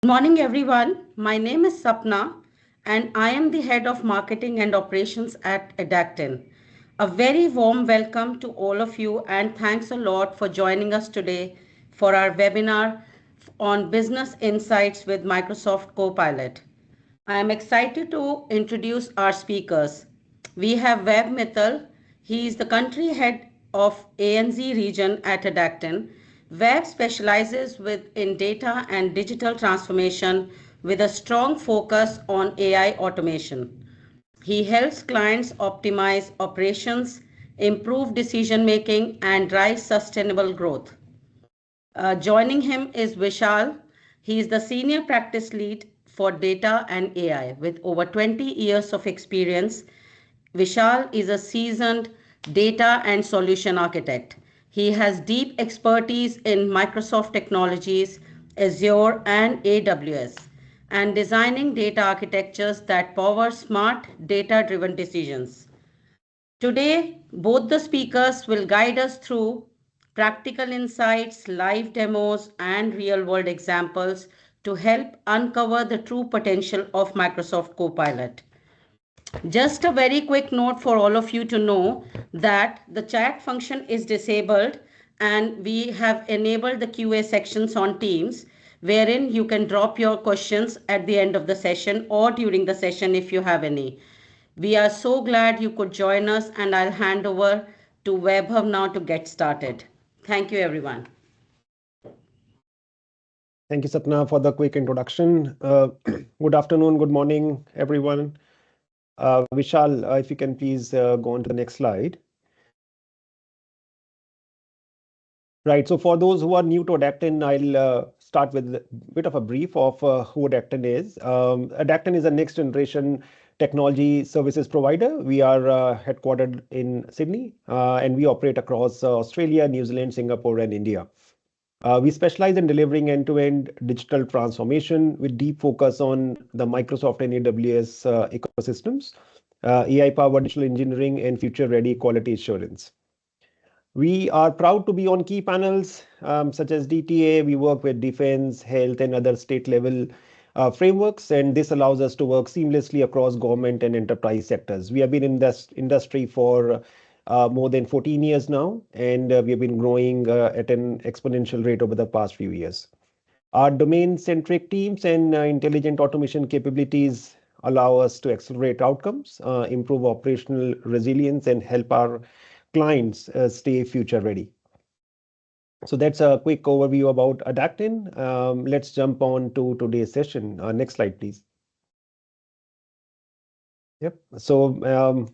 Good morning, everyone. My name is Sapna, and I am the head of marketing and operations at Adactin. A very warm welcome to all of you, and thanks a lot for joining us today for our webinar on business insights with Microsoft Copilot. I am excited to introduce our speakers. We have Web Mittal. He is the country head of ANZ region at Adactin. Web specializes in data and digital transformation with a strong focus on AI automation. He helps clients optimize operations, improve decision making, and drive sustainable growth. Joining him is Vishal. He is the senior practice lead for data and AI with over 20 years of experience. Vishal is a seasoned data and solution architect. He has deep expertise in Microsoft technologies, Azure, and AWS, and designing data architectures that power smart, data driven decisions. Today, both the speakers will guide us through practical insights, live demos, and real world examples to help uncover the true potential of Microsoft Copilot. Just a very quick note for all of you to know that the chat function is disabled and we have enabled the QA sections on Teams wherein you can drop your questions at the end of the session or during the session if you have any. We are so glad you could join us, and I'll hand over to Vaibhav now to get started. Thank you, everyone. Thank you, Sapna, for the quick introduction. Good afternoon, good morning, everyone. Vishal, if you can please go on to the next slide. Right, so for those who are new to Adactin, I'll start with a bit of a brief of who Adactin is. Adactin is a next generation technology services provider. We are headquartered in Sydney and we operate across Australia, New Zealand, Singapore, and India. We specialize in delivering end-to-end digital transformation with deep focus on the Microsoft and AWS ecosystems, AI-powered digital engineering, and future-ready quality assurance. We are proud to be on key panels such as DTA. We work with defense, health, and other state-level frameworks, and this allows us to work seamlessly across government and enterprise sectors. We have been in this industry for more than 14 years now, and we have been growing at an exponential rate over the past few years. Our domain-centric teams and intelligent automation capabilities allow us to accelerate outcomes, improve operational resilience, and help our clients stay future ready. So that's a quick overview about Adactin. Let's jump on to today's session. Next slide, please. Yep. So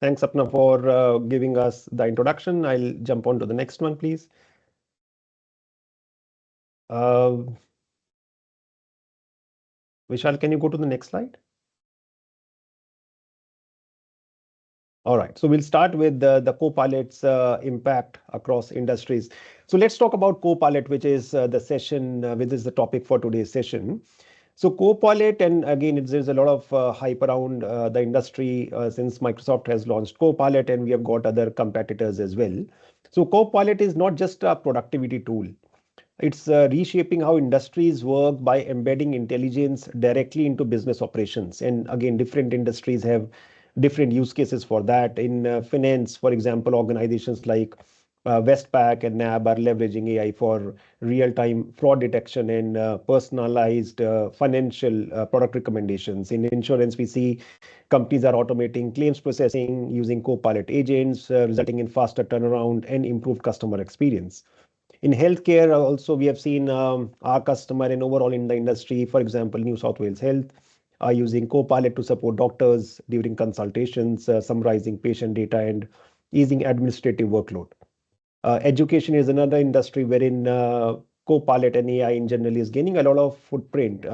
thanks, Sapna, for giving us the introduction. I'll jump on to the next one, please. Vishal, can you go to the next slide? All right, so we'll start with the Copilot's impact across industries. So let's talk about Copilot, which is the session, which is the topic for today's session. So Copilot, and again, there's a lot of hype around the industry since Microsoft has launched Copilot, and we have got other competitors as well. So Copilot is not just a productivity tool. It's reshaping how industries work by embedding intelligence directly into business operations. And again, different industries have different use cases for that. In finance, for example, organizations like Westpac and NAB are leveraging AI for real-time fraud detection and personalized financial product recommendations. In insurance, we see companies are automating claims processing using Copilot agents, resulting in faster turnaround and improved customer experience. In healthcare, also, we have seen our customer and overall in the industry, for example, New South Wales Health, are using Copilot to support doctors during consultations, summarizing patient data and easing administrative workload. Education is another industry wherein Copilot and AI in general is gaining a lot of footprint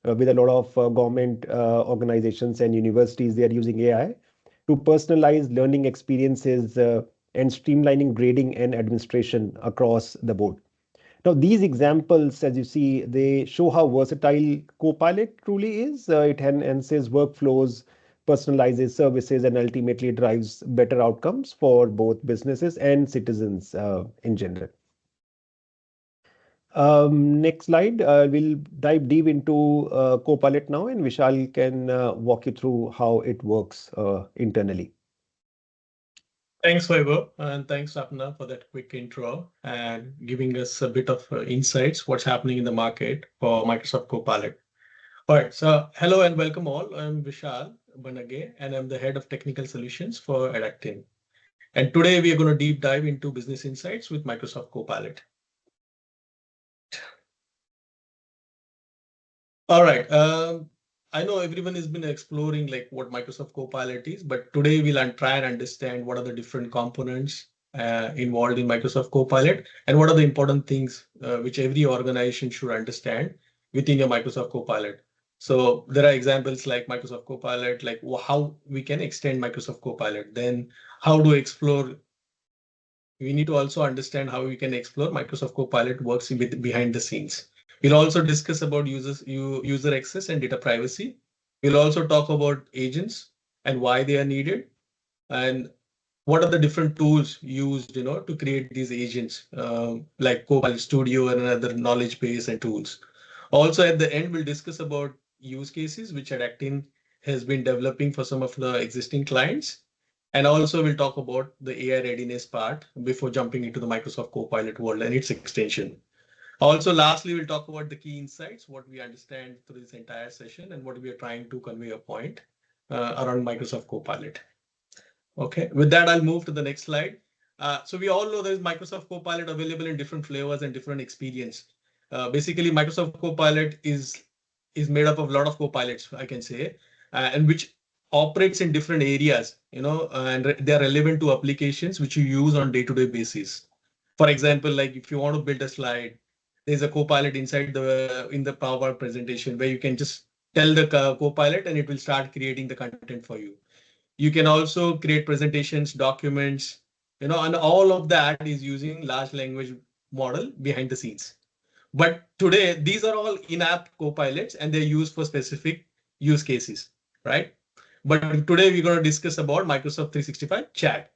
with a lot of government organizations and universities. They are using AI to personalize learning experiences and streamlining grading and administration across the board. Now, these examples, as you see, they show how versatile Copilot truly is. It enhances workflows, personalizes services, and ultimately drives better outcomes for both businesses and citizens in general. Next slide. We'll dive deep into Copilot now, and Vishal can walk you through how it works internally. Thanks, Vaibhav, and thanks, Sapna, for that quick intro and giving us a bit of insights what's happening in the market for Microsoft Copilot. All right, so hello and welcome all. I'm Vishal Banage, and I'm the head of technical solutions for Adactin. And today we are going to deep dive into business insights with Microsoft Copilot. All right. I know everyone has been exploring like what Microsoft Copilot is, but today we'll try and understand what are the different components involved in Microsoft Copilot and what are the important things which every organization should understand within your Microsoft Copilot. So there are examples like Microsoft Copilot, like how we can extend Microsoft Copilot. Then how to explore. We need to also understand how we can explore Microsoft Copilot works behind the scenes. We'll also discuss about user access and data privacy. We'll also talk about agents and why they are needed and what are the different tools used, to create these agents like Copilot Studio and other knowledge base and tools. Also, at the end, we'll discuss about use cases which Adactin has been developing for some of the existing clients. And also, we'll talk about the AI readiness part before jumping into the Microsoft Copilot world and its extension. Also, lastly, we'll talk about the key insights, what we understand through this entire session, and what we are trying to convey a point around Microsoft Copilot. Okay, with that, I'll move to the next slide. So we all know there's Microsoft Copilot available in different flavors and different experience. Basically, Microsoft Copilot is made up of a lot of copilots, I can say, and which operates in different areas, and they're relevant to applications which you use on day-to-day basis. For example, like if you want to build a slide, there's a copilot inside in the PowerPoint presentation where you can just tell the copilot and it will start creating the content for you. You can also create presentations, documents, and all of that is using large language model behind the scenes. But today, these are all in-app copilots and they're used for specific use cases, right? But today we're going to discuss about Microsoft 365 chat.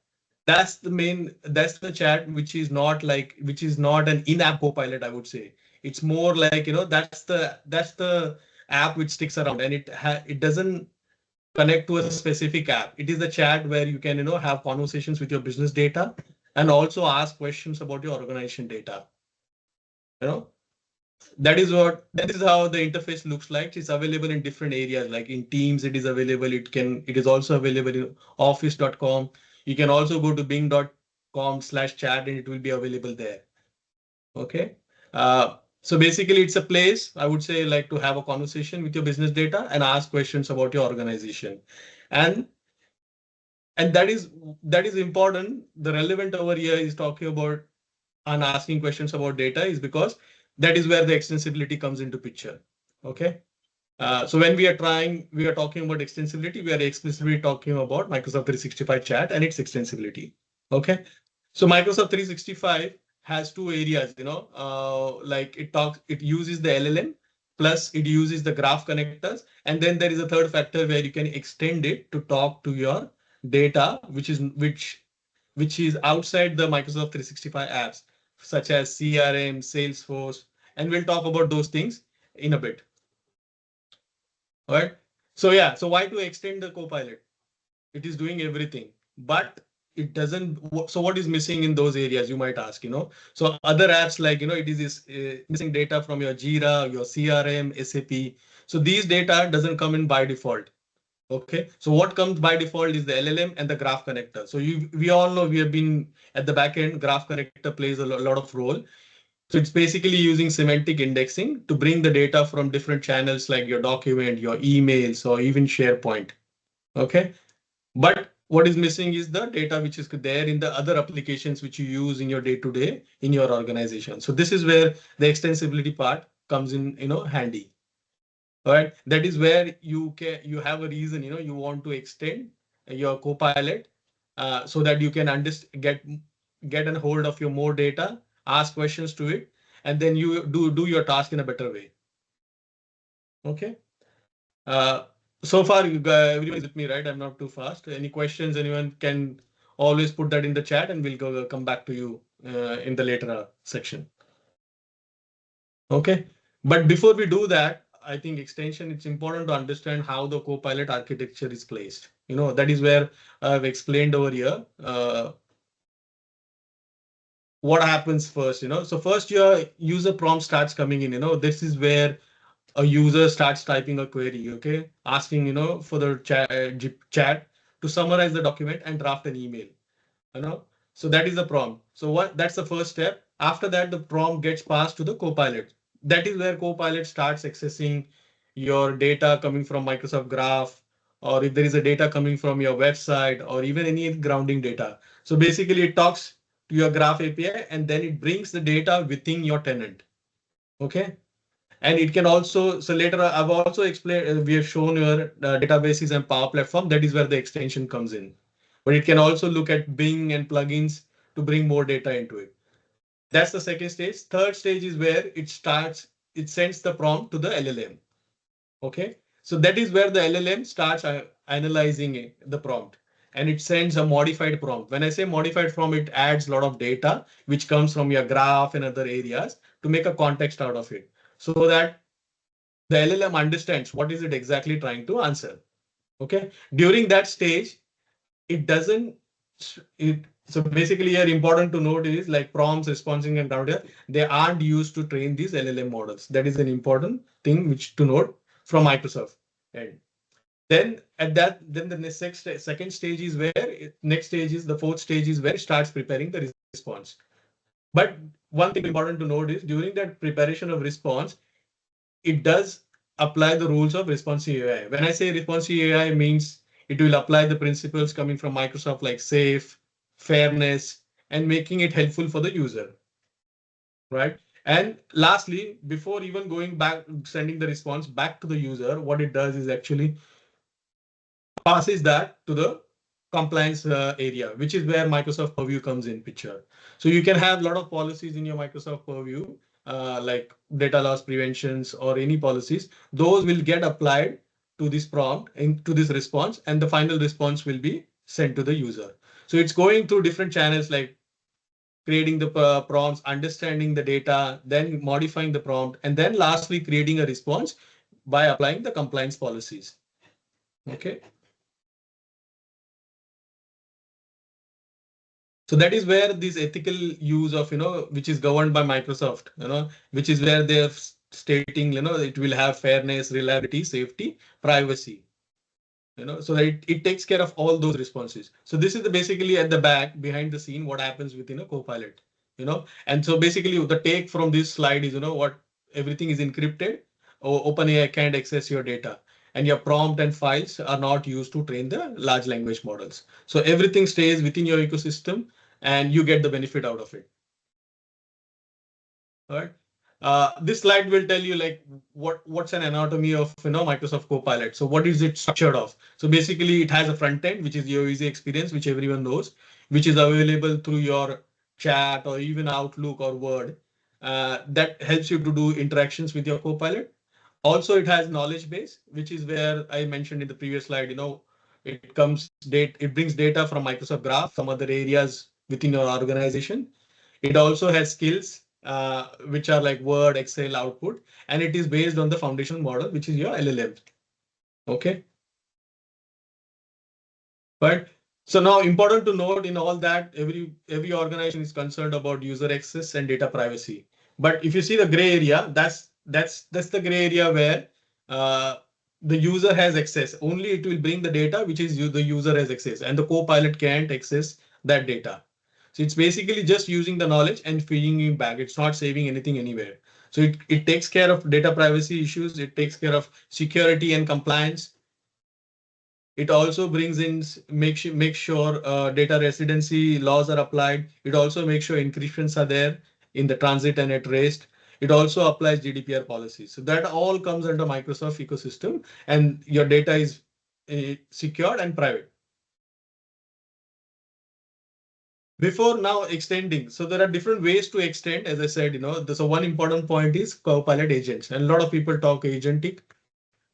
That's the chat, which is not an in-app copilot, I would say. It's more like, that's the app which sticks around and it doesn't connect to a specific app. It is a chat where you can, have conversations with your business data and also ask questions about your organization data. You know, that is how the interface looks like. It's available in different areas, like in Teams, it is available. It is also available in office.com. You can also go to bing.com/chat and it will be available there. Okay. So basically it's a place, I would say, like to have a conversation with your business data and ask questions about your organization. And and that is important. The relevant over here is talking about and asking questions about data is because that is where the extensibility comes into picture. Okay. So when we are talking about extensibility, we are explicitly talking about Microsoft 365 chat and its extensibility. Okay. So Microsoft 365 has two areas, like it uses the LLM plus it uses the graph connectors. And then there is a third factor where you can extend it to talk to your data, which is outside the Microsoft 365 apps, such as CRM, Salesforce, and we'll talk about those things in a bit. All right. So yeah, so why to extend the Copilot? It is doing everything, but it doesn't. So what is missing in those areas? You might ask. So other apps like it is this missing data from your Jira, your CRM, SAP. So these data doesn't come in by default. Okay, so what comes by default is the LLM and the graph connector. So we all know we have been at the back end, graph connector plays a lot of role. So it's basically using semantic indexing to bring the data from different channels like your document, your emails, or even SharePoint. Okay, but what is missing is the data which is there in the other applications which you use in your day-to-day in your organization. So this is where the extensibility part comes in, handy. All right, that is where you have a reason, you want to extend your Copilot so that you can get a hold of your more data, ask questions to it, and then you do your task in a better way. Okay. So far, everyone is with me, right? I'm not too fast. Any questions? Anyone can always put that in the chat, and we'll come back to you in the later section. Okay. But before we do that, I think extension, it's important to understand how the Copilot architecture is placed. That is where I've explained over here. What happens first, so first your user prompt starts coming in, this is where a user starts typing a query, okay, asking, for the chat to summarize the document and draft an email, you know so that is the prompt. So that's the first step. After that, the prompt gets passed to the Copilot. That is where Copilot starts accessing your data coming from Microsoft Graph, or if there is a data coming from your website, or even any grounding data. So basically it talks to your Graph API, and then it brings the data within your tenant. Okay. And it can also, so later I've also explained, we have shown your databases and Power Platform. That is where the extension comes in. But it can also look at Bing and plugins to bring more data into it. That's the second stage. Third stage is where it sends the prompt to the LLM. Okay. So that is where the LLM starts analyzing the prompt, and it sends a modified prompt. When I say modified prompt, it adds a lot of data which comes from your graph and other areas to make a context out of it, so that the LLM understands what is it exactly trying to answer. Okay. During that stage, it doesn't it so basically here important to note is like prompts, responding and grounded, they aren't used to train these LLM models. That is an important thing which to note from Microsoft. And then the second stage is where next stage is the fourth stage is where it starts preparing the response. But one thing important to note is during that preparation of response, it does apply the rules of responsive AI. When I say responsive AI means it will apply the principles coming from Microsoft like safe, fairness, and making it helpful for the user, right? And lastly, before even going back, sending the response back to the user, what it does is actually passes that to the compliance area, which is where Microsoft Purview comes in picture. So you can have a lot of policies in your Microsoft Purview, like data loss preventions or any policies. Those will get applied to this prompt, into this response, and the final response will be sent to the user. So it's going through different channels like creating the prompts, understanding the data, then modifying the prompt, and then lastly creating a response by applying the compliance policies. Okay. So that is where this ethical use of, which is governed by Microsoft, which is where they're stating, it will have fairness, reliability, safety, privacy, so that it takes care of all those responses. So this is basically at the back, behind the scene, what happens within a Copilot, and so basically the take from this slide is, what everything is encrypted, or OpenAI can't access your data, and your prompt and files are not used to train the large language models. So everything stays within your ecosystem and you get the benefit out of it. All right. This slide will tell you like what's an anatomy of Microsoft Copilot. So what is it structured of? So basically it has a front end, which is your easy experience, which everyone knows, which is available through your chat or even Outlook or Word. That helps you to do interactions with your Copilot. Also, it has knowledge base, which is where I mentioned in the previous slide, it brings data from Microsoft Graph, some other areas within your organization. It also has skills, which are like Word, Excel output, and it is based on the foundational model, which is your LLM. Okay. But so now important to note in all that every organization is concerned about user access and data privacy. But if you see the gray area, that's the gray area where the user has access. Only it will bring the data which is the user has access, and the Copilot can't access that data. So it's basically just using the knowledge and feeding it back. It's not saving anything anywhere. So it takes care of data privacy issues. It takes care of security and compliance. It also brings in make sure data residency laws are applied. It also makes sure encryptions are there in the transit and at rest. It also applies GDPR policies. So that all comes under Microsoft ecosystem, and your data is secured and private. Before now extending, so there are different ways to extend. As I said, so one important point is Copilot agents, and a lot of people talk agentic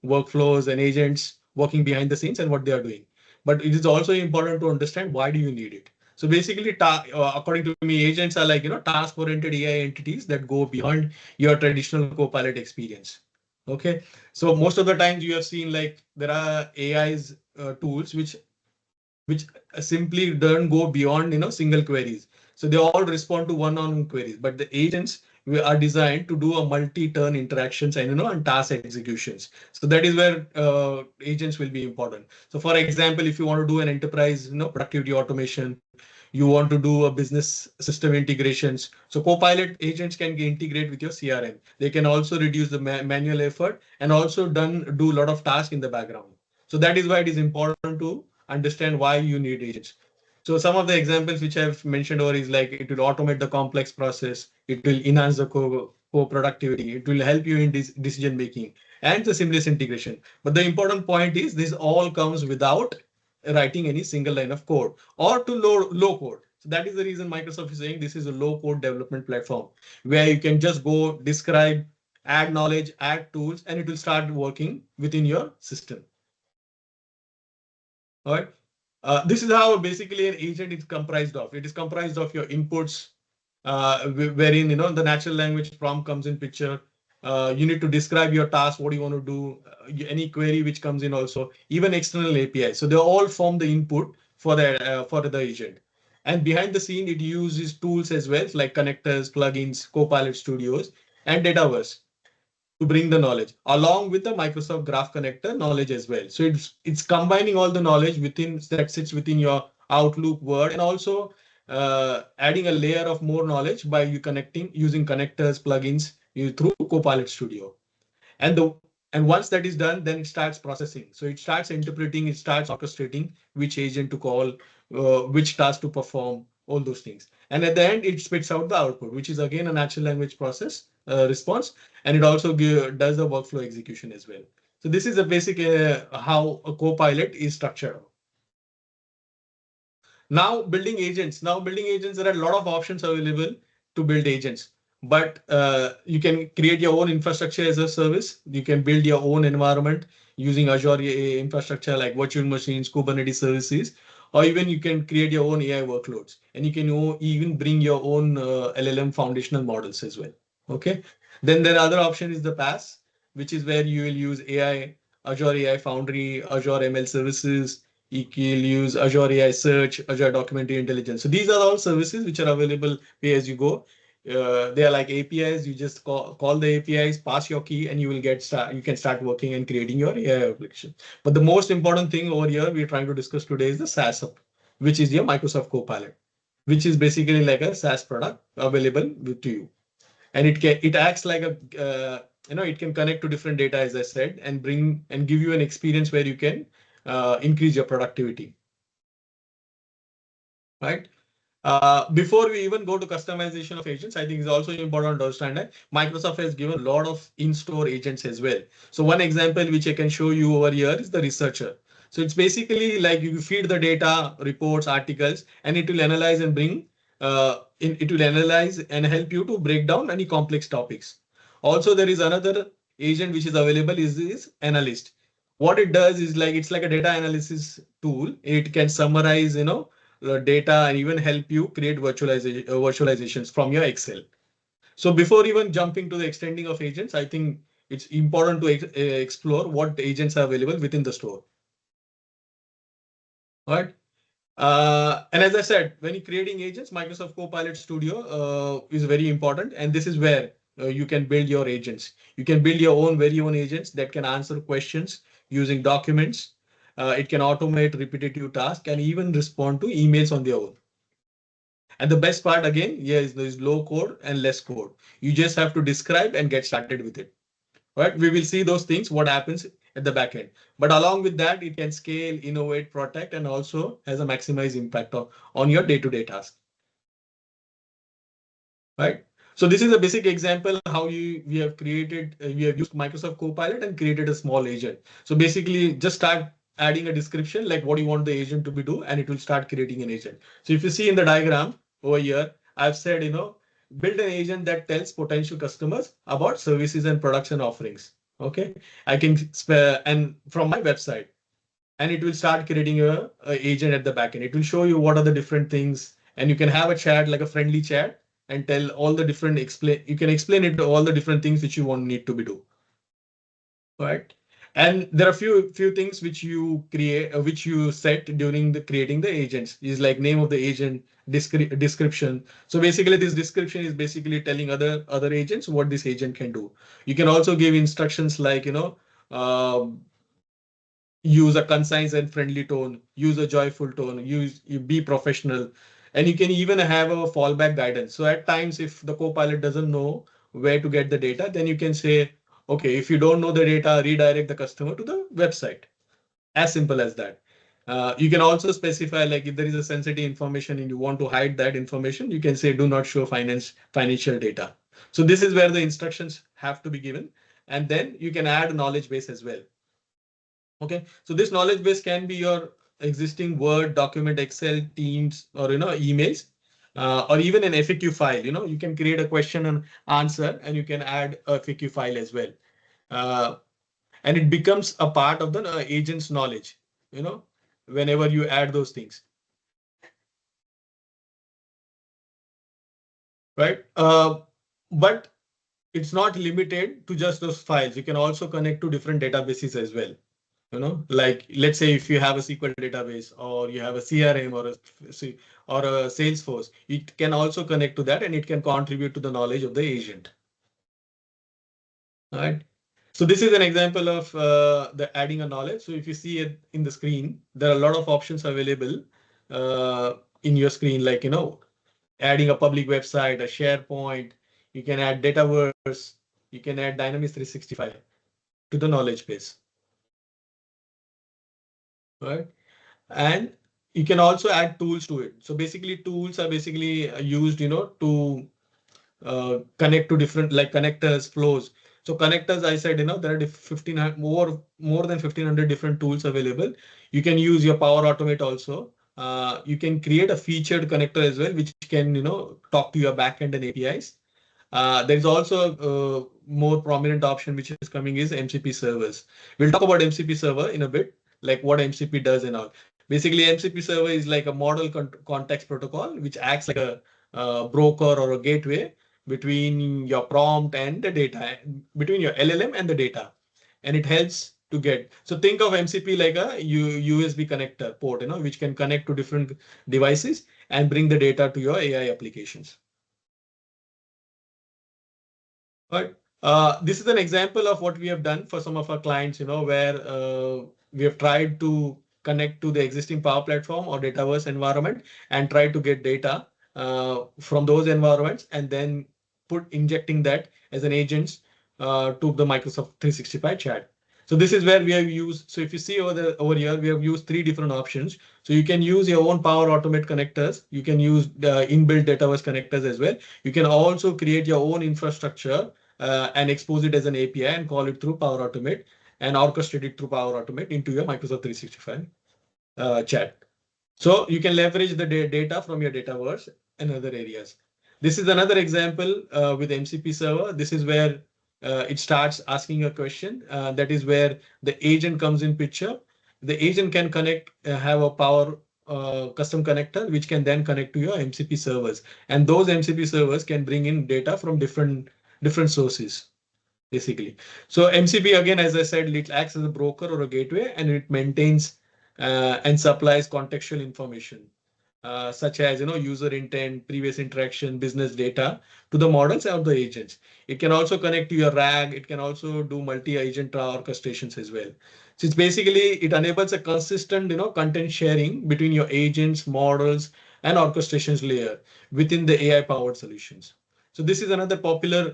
workflows and agents working behind the scenes and what they are doing. But it is also important to understand why do you need it. So basically, according to me, agents are like, task-oriented AI entities that go beyond your traditional Copilot experience. Okay. So most of the times you have seen like there are AIs tools which simply don't go beyond single queries. So they all respond to one-on-one queries, but the agents are designed to do a multi-turn interactions and and task executions. So that is where agents will be important. So for example, if you want to do an enterprise productivity automation, you want to do a business system integrations. So Copilot agents can integrate with your CRM. They can also reduce the manual effort and also do a lot of tasks in the background. So that is why it is important to understand why you need agents. So some of the examples which I've mentioned over is like it will automate the complex process, it will enhance the co-productivity, it will help you in decision making and the seamless integration. But the important point is this all comes without writing any single line of code or to low code. So that is the reason Microsoft is saying this is a low code development platform where you can just go describe, add knowledge, add tools, and it will start working within your system. All right. This is how basically an agent is comprised of. It is comprised of your inputs, wherein the natural language prompt comes in picture. You need to describe your task, what you want to do, any query which comes in also, even external API. So they all form the input for the agent. And behind the scene, it uses tools as well, like connectors, plugins, Copilot Studios, and Dataverse to bring the knowledge along with the Microsoft Graph Connector knowledge as well. So it's combining all the knowledge within that sits within your Outlook, Word, and also adding a layer of more knowledge by you connecting using connectors, plugins through Copilot Studio. And the and once that is done, then it starts processing. So it starts interpreting, it starts orchestrating which agent to call, which task to perform, all those things. And at the end, it spits out the output, which is again a natural language process response, and it also does the workflow execution as well. So this is a basic how a Copilot is structured. Now building agents, there are a lot of options available to build agents. But you can create your own infrastructure as a service. You can build your own environment using Azure infrastructure like virtual machines, Kubernetes services, or even you can create your own AI workloads. And you can even bring your own LLM foundational models as well. Okay. Then the other option is the PaaS, which is where you will use AI, Azure AI Foundry, Azure ML services, you can use Azure AI Search, Azure Documentary Intelligence. So these are all services which are available pay as you go. They are like APIs. You just call the APIs, pass your key, and you will you can start working and creating your AI application. But the most important thing over here we're trying to discuss today is the SaaS app, which is your Microsoft Copilot, which is basically like a SaaS product available to you, and it acts like a it can connect to different data, as I said, and bring and give you an experience where you can increase your productivity, right? Before we even go to customization of agents, I think it's also important to understand that Microsoft has given a lot of in-store agents as well. So one example which I can show you over here is the researcher. So it's basically like you feed the data, reports, articles, and it will analyze and it will analyze and help you to break down any complex topics. Also, there is another agent which is available is analyst. What it does is like it's like a data analysis tool. It can summarize, data and even help you create virtualizations from your Excel. So before even jumping to the extending of agents, I think it's important to explore what agents are available within the store. All right. And as I said, when you're creating agents, Microsoft Copilot Studio is very important. And this is where you can build your agents. You can build your own very own agents that can answer questions using documents. It can automate repetitive tasks and even respond to emails on their own. And the best part again, yes, there is low code and less code. You just have to describe and get started with it. Right? We will see those things, what happens at the back end. But along with that, it can scale, innovate, protect, and also has a maximized impact on your day-to-day task. Right? So this is a basic example how we have used Microsoft Copilot and created a small agent. So basically just start adding a description like what you want the agent to be do, and it will start creating an agent. So if you see in the diagram over here, I've said, build an agent that tells potential customers about services and products and offerings. Okay. I can spare and from my website. and it will start creating a agent at the back end. It will show you what are the different things, and you can have a chat, like a friendly chat, and tell all the different you can explain it to all the different things which you want need to be do. Right. And there are few things which you create, which you set during the creating the agents, is like name of the agent, description. So basically this description is basically telling other agents what this agent can do. You can also give instructions like, um, use a concise and friendly tone, use a joyful tone, you be professional, and you can even have a fallback guidance. So at times, if the Copilot doesn't know where to get the data, then you can say, okay, if you don't know the data, redirect the customer to the website. As simple as that. You can also specify, like if there is a sensitive information and you want to hide that information, you can say do not show financial data. So this is where the instructions have to be given. And then you can add knowledge base as well. Okay, so this knowledge base can be your existing Word document, Excel, Teams, or emails, or even an FAQ file. You can create a question and answer, and you can add a FAQ file as well, uh, and it becomes a part of the agent's knowledge. Whenever you add those things, right? But it's not limited to just those files. You can also connect to different databases as well. Like let's say if you have a SQL database, or you have a CRM, or a Salesforce, it can also connect to that, and it can contribute to the knowledge of the agent. All right. So this is an example of the adding a knowledge. So if you see it in the screen, there are a lot of options available in your screen, like adding a public website, a SharePoint. You can add Dataverse. You can add Dynamics 365 to the knowledge base. Right. And you can also add tools to it. So basically tools are basically used, to connect to different, like connectors, flows. So connectors, I said, there are 1500 more than 1500 different tools available. You can use your Power Automate also. You can create a featured connector as well, which can, talk to your backend and APIs. There is also a more prominent option which is coming is MCP servers. We'll talk about MCP server in a bit, like what MCP does and all. Basically, MCP server is like a model context protocol, which acts like a broker or a gateway between your prompt and the data, between your LLM and the data, and it helps to get. So think of MCP like a USB connector port, which can connect to different devices and bring the data to your AI applications. But this is an example of what we have done for some of our clients, where we have tried to connect to the existing Power Platform or Dataverse environment and try to get data from those environments, and then injecting that as an agent to the Microsoft 365 chat. So this is where we have used. So if you see over here, we have used 3 different options. So you can use your own Power Automate connectors. You can use the inbuilt Dataverse connectors as well. You can also create your own infrastructure and expose it as an API and call it through Power Automate and orchestrate it through Power Automate into your Microsoft 365 chat. So you can leverage the data from your Dataverse and other areas. This is another example with MCP server. This is where it starts asking a question. That is where the agent comes in picture. The agent can connect, have a Power custom connector, which can then connect to your MCP servers. And those MCP servers can bring in data from different sources, basically. So MCP, again, as I said, it acts as a broker or a gateway, and it maintains and supplies contextual information, such as user intent, previous interaction, business data to the models or the agents. It can also connect to your RAG. It can also do multi-agent orchestrations as well. So it's basically, it enables a consistent content sharing between your agents, models, and orchestrations layer within the AI powered solutions. So this is another popular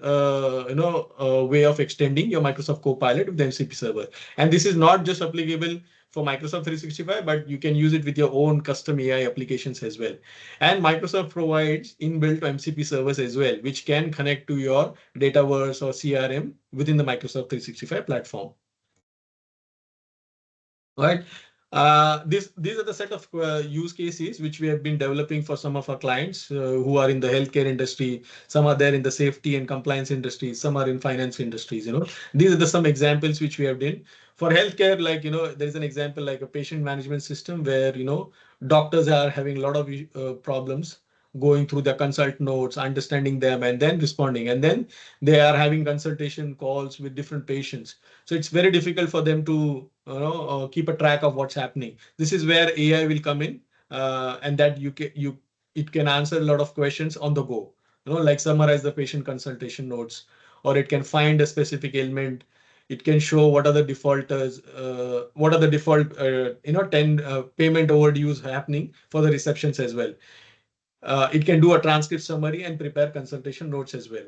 way of extending your Microsoft Copilot with the MCP server. And this is not just applicable for Microsoft 365, but you can use it with your own custom AI applications as well. And Microsoft provides inbuilt MCP servers as well, which can connect to your Dataverse or CRM within the Microsoft 365 platform. Right. These are the set of use cases which we have been developing for some of our clients who are in the healthcare industry. Some are there in the safety and compliance industry. Some are in finance industries. These are the some examples which we have done for healthcare. Like there is an example like a patient management system where doctors are having a lot of problems going through the consult notes, understanding them, and then responding. And then they are having consultation calls with different patients. So it's very difficult for them to keep a track of what's happening. This is where AI will come in, and that it can answer a lot of questions on the go. Like summarize the patient consultation notes, or it can find a specific ailment. It can show what are the default 10 payment overdues happening for the receptions as well. It can do a transcript summary and prepare consultation notes as well.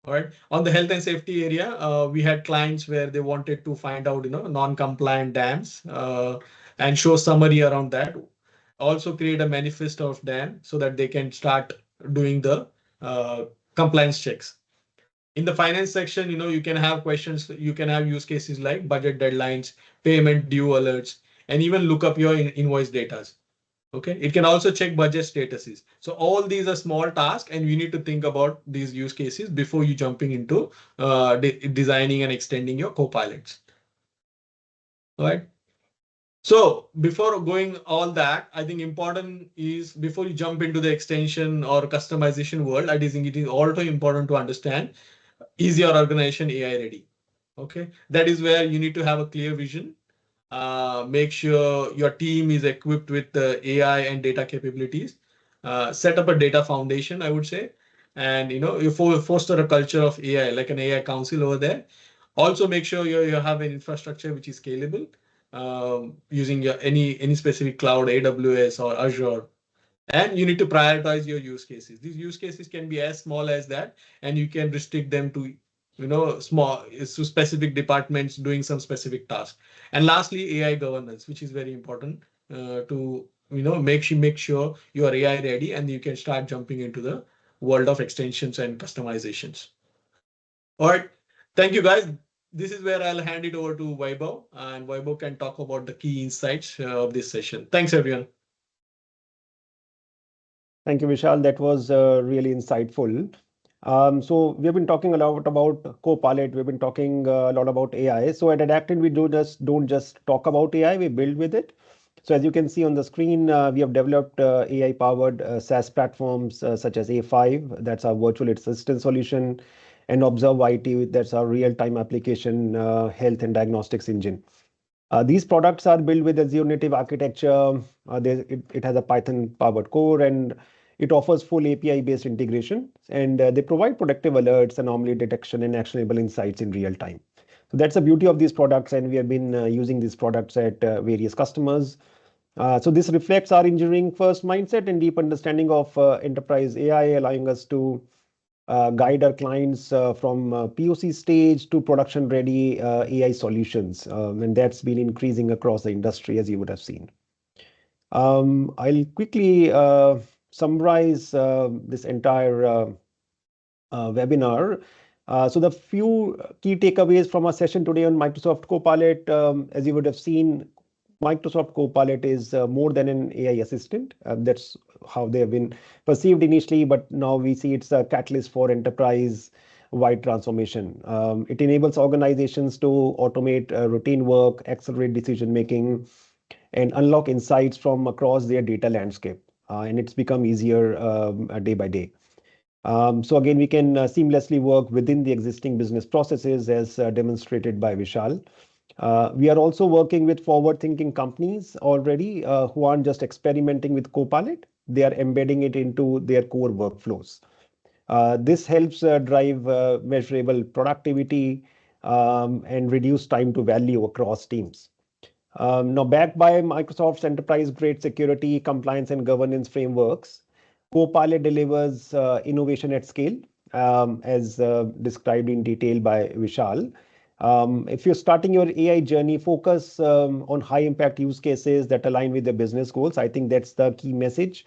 All right. On the health and safety area, we had clients where they wanted to find out, non-compliant dams and show summary around that. Also create a manifest of dam so that they can start doing the compliance checks. In the finance section, you can have questions, you can have use cases like budget deadlines, payment due alerts, and even look up your invoice data. Okay, it can also check budget statuses. So all these are small tasks, and you need to think about these use cases before you jumping into designing and extending your copilots. All right. So before going all that, I think important is before you jump into the extension or customization world, I think it is also important to understand, is your organization AI ready? Okay, that is where you need to have a clear vision. Make sure your team is equipped with the AI and data capabilities. Set up a data foundation, I would say, and you foster a culture of AI, like an AI council over there. Also, make sure you have an infrastructure which is scalable, using any specific cloud, AWS or Azure. And you need to prioritize your use cases. These use cases can be as small as that, and you can restrict them to, small to specific departments doing some specific task. And lastly, AI governance, which is very important to, make sure you are AI ready and you can start jumping into the world of extensions and customizations. All right. Thank you, guys. This is where I'll hand it over to Vaibhav, and Vaibhav can talk about the key insights of this session. Thanks, everyone. Thank you, Vishal. That was really insightful. So we have been talking a lot about Copilot. We've been talking a lot about AI. So at Adactin, we don't just talk about AI, we build with it. So as you can see on the screen, we have developed AI-powered SaaS platforms such as A5, that's our virtual assistant solution, and Observe IT, that's our real-time application health and diagnostics engine. These products are built with Azure native architecture. It has a Python-powered core, and it offers full API-based integration, and they provide predictive alerts, anomaly detection, and actionable insights in real time. So that's the beauty of these products, and we have been using these products at various customers. So this reflects our engineering first mindset and deep understanding of enterprise AI, allowing us to guide our clients from POC stage to production-ready AI solutions, and that's been increasing across the industry, as you would have seen. I'll quickly summarize this entire webinar. So the few key takeaways from our session today on Microsoft Copilot, as you would have seen, Microsoft Copilot is more than an AI assistant. That's how they have been perceived initially, but now we see it's a catalyst for enterprise-wide transformation. It enables organizations to automate routine work, accelerate decision-making, and unlock insights from across their data landscape. And it's become easier day by day. So again, we can seamlessly work within the existing business processes as demonstrated by Vishal. We are also working with forward-thinking companies already who aren't just experimenting with Copilot, they are embedding it into their core workflows. This helps drive measurable productivity and reduce time to value across teams. Now, backed by Microsoft's enterprise-grade security, compliance, and governance frameworks, Copilot delivers innovation at scale, as described in detail by Vishal. If you're starting your AI journey, focus on high-impact use cases that align with the business goals. I think that's the key message,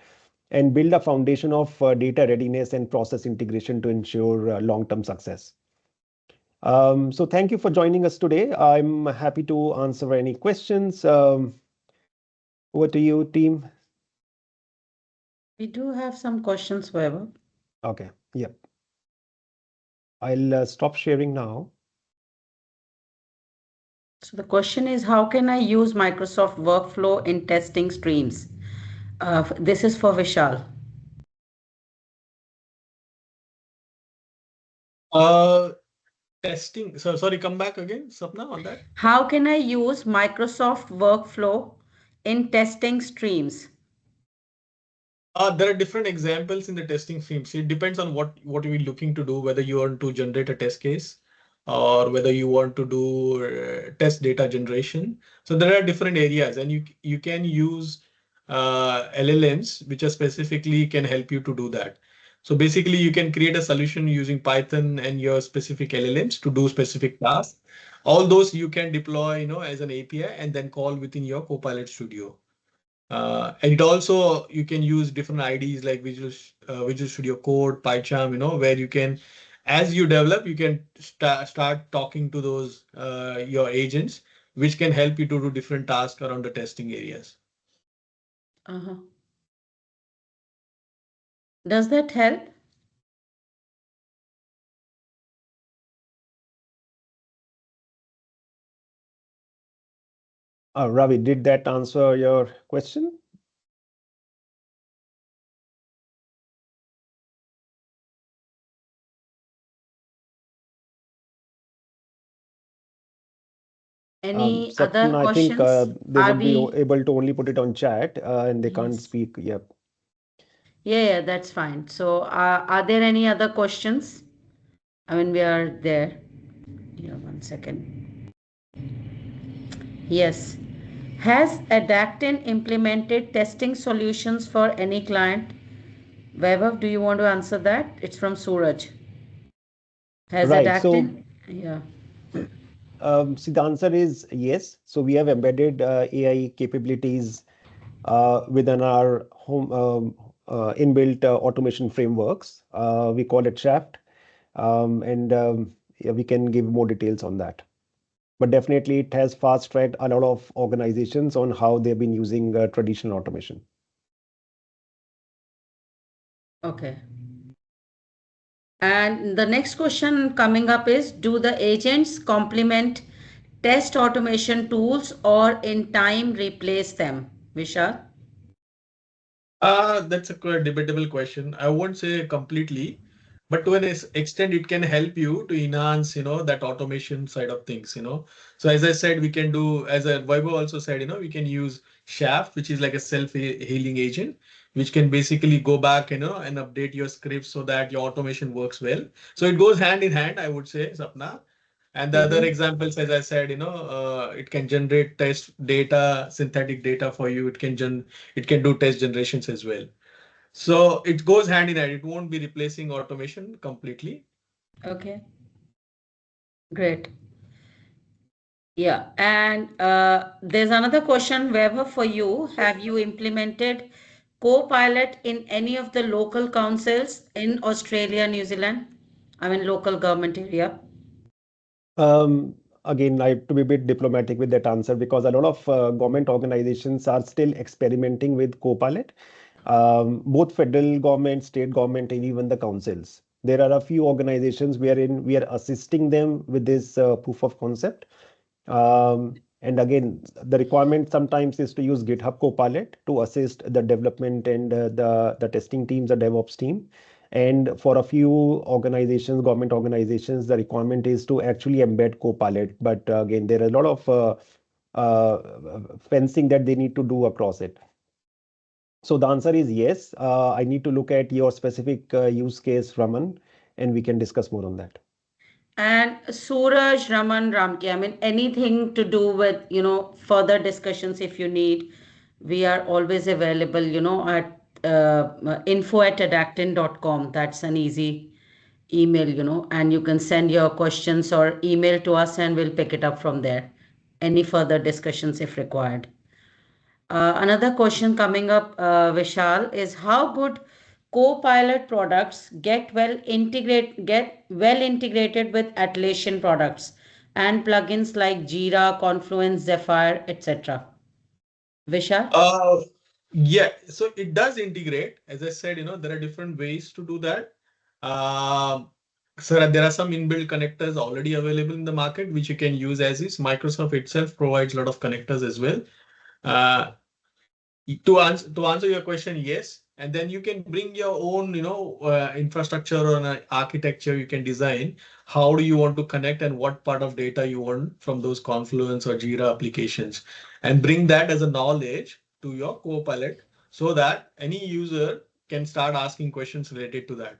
and build a foundation of data readiness and process integration to ensure long-term success. So thank you for joining us today. I'm happy to answer any questions. Over to you, team. We do have some questions, Weber. Okay. Yep. I'll stop sharing now. So the question is, how can I use Microsoft Workflow in testing streams? This is for Vishal. Uh, Testing. So sorry, come back again, Sapna, on that. How can I use Microsoft Workflow in testing streams? There are different examples in the testing streams. It depends on what you're looking to do, whether you want to generate a test case or whether you want to do test data generation. So there are different areas, and you can use LLMs, which are specifically can help you to do that. So basically, you can create a solution using Python and your specific LLMs to do specific tasks. All those you can deploy, as an API and then call within your Copilot Studio. And it also you can use different IDs like Visual Studio Code, PyCharm, where you can, as you develop, you can start talking to those your agents, which can help you to do different tasks around the testing areas. Uh-huh. Does that help? Ravi, did that answer your question? Any other Sapna, I think questions? they Are would be we? able to only put it on chat and they can't Yes. speak. Yep. Yeah, that's fine. So, are there any other questions? I mean, we are there. Yeah, 1 second. Yes. Has Adactin implemented testing solutions for any client? Vaibhav, do you want to answer that? It's from Suraj. Has Right. So Adactin? Yeah. see, the answer is yes. So we have embedded AI capabilities within our home inbuilt automation frameworks. We call it Shaft, and yeah, we can give more details on that. But definitely, it has fast-tracked a lot of organizations on how they've been using traditional automation. Okay. And the next question coming up is, do the agents complement test automation tools or in time replace them? Vishal? That's a quite debatable question. I won't say completely, but to an extent, it can help you to enhance, that automation side of things. So as I said, we can do, as Vaibhav also said, we can use Shaft, which is like a self-healing agent, which can basically go back, and update your scripts so that your automation works well. So it goes hand in hand, I would say, Sapna. And the other Mm-hmm. examples, as I said, it can generate test data, synthetic data for you. It can do test generations as well. So it goes hand in hand. It won't be replacing automation completely. Okay, great. Yeah, and there's another question, Weber, for you. Have you implemented Copilot in any of the local councils in Australia, New Zealand? I mean, local government area. Um, Again, I have to be a bit diplomatic with that answer because a lot of government organizations are still experimenting with Copilot, both federal government, state government, and even the councils. There are a few organizations wherein we are assisting them with this proof of concept. And again, the requirement sometimes is to use GitHub Copilot to assist the development and the testing teams, the DevOps team. And for a few organizations, government organizations, the requirement is to actually embed Copilot. But again, there are a lot of fencing that they need to do across it. So the answer is yes. I need to look at your specific use case, Raman, and we can discuss more on that. And Suraj, Raman, Ramki, I mean, anything to do with, further discussions if you need, we are always available, at info@adactin.com. That's an easy email, and you can send your questions or email to us and we'll pick it up from there. Any further discussions if required. Another question coming up, Vishal, is how good Copilot products get well integrated with Atlassian products and plugins like Jira, Confluence, Zephyr, etc. Vishal? Uh, yeah, so it does integrate. As I said, there are different ways to do that. Um, so there are some inbuilt connectors already available in the market, which you can use as is. Microsoft itself provides a lot of connectors as well. Uh, to answer your question, yes, and then you can bring your own, infrastructure or an architecture. You can design how do you want to connect and what part of data you want from those Confluence or Jira applications, and bring that as a knowledge to your Copilot so that any user can start asking questions related to that.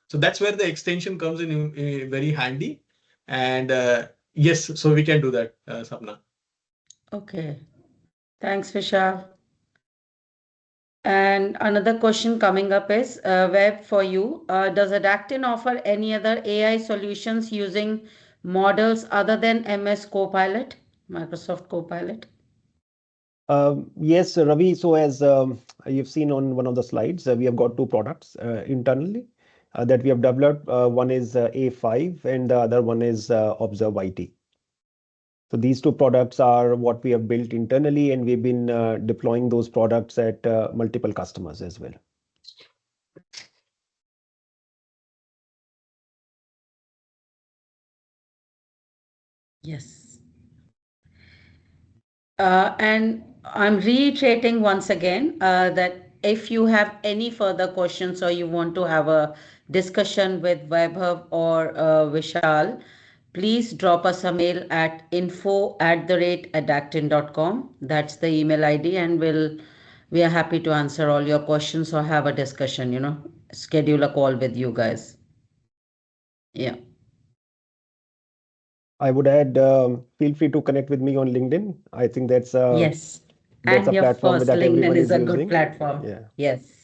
So that's where the extension comes in, very handy. And yes, so we can do that, Sapna. Okay. Thanks, Vishal. And another question coming up is Web for you. Does Adactin offer any other AI solutions using models other than MS Copilot, Microsoft Copilot? Yes, Ravi. So as you've seen on one of the slides, we have got two products internally that we have developed. One is A5 and the other one is Observe IT. So these two products are what we have built internally, and we've been deploying those products at multiple customers as well. Yes. And I'm reiterating once again that if you have any further questions or you want to have a discussion with Vaibhav or Vishal, please drop us a mail at info@adactin.com. That's the email ID, and we are happy to answer all your questions or have a discussion, schedule a call with you guys. Yeah. I would add, feel free to connect with me on LinkedIn. I think that's Yes. a And of platform course, that LinkedIn everyone is is a good using. platform. Yeah. Yes.